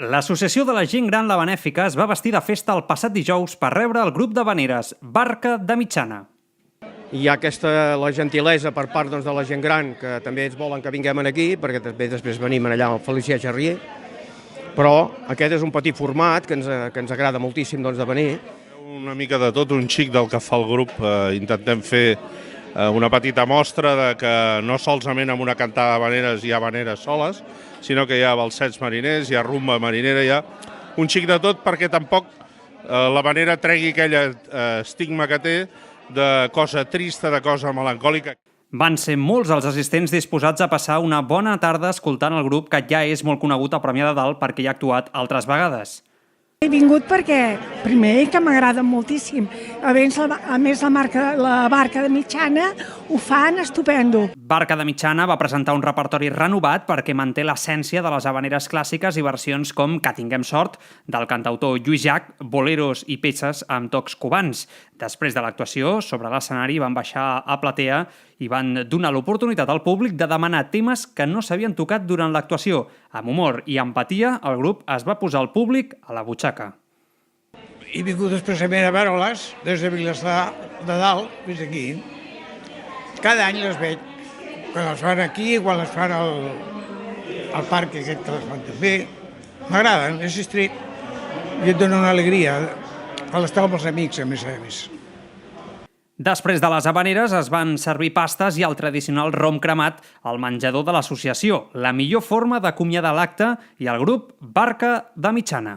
L'Associació de la Gent Gran La Benèfica es va vestir de festa el passat dijous per rebre el grup d'havaneres Barca de Mitjana. Hi ha la gentilesa per part de la gent gran, que també ens volen que vinguem aquí, perquè també després venim allà al Felicià Xerrier, però aquest és un petit format que ens agrada moltíssim de venir. Una mica de tot, un xic del que fa el grup. Intentem fer una petita mostra de que no solament amb una cantada d'havaneres hi ha havaneres soles, sinó que hi ha balsets mariners, hi ha rumba marinera, hi ha un xic de tot perquè tampoc l'havanera tregui aquella estigma que té de cosa trista, de cosa melancòlica. Van ser molts els assistents disposats a passar una bona tarda escoltant el grup que ja és molt conegut a Premià de Dalt perquè hi ha actuat altres vegades. He vingut perquè, primer, que m'agrada moltíssim. A més, la Barca de Mitjana ho fan estupendo. Barca de Mitjana va presentar un repertori renovat perquè manté l'essència de les havaneres clàssiques i versions com Que tinguem sort, del cantautor Lluís Llach, boleros i peces amb tocs cubans. Després de l'actuació, sobre l'escenari van baixar a platea i van donar l'oportunitat al públic de demanar temes que no s'havien tocat durant l'actuació. Amb humor i empatia, el grup es va posar al públic a la butxaca. He vingut expressament a veure-les des de Vilassar de Dalt fins aquí. Cada any les veig, quan les fan aquí, quan les fan al parc aquest que les fan també. M'agraden, és estret i et dona una alegria a l'estar amb els amics, a més a més. Després de les havaneres es van servir pastes i el tradicional rom cremat al menjador de l'associació, la millor forma d'acomiadar l'acte i el grup Barca de Mitjana.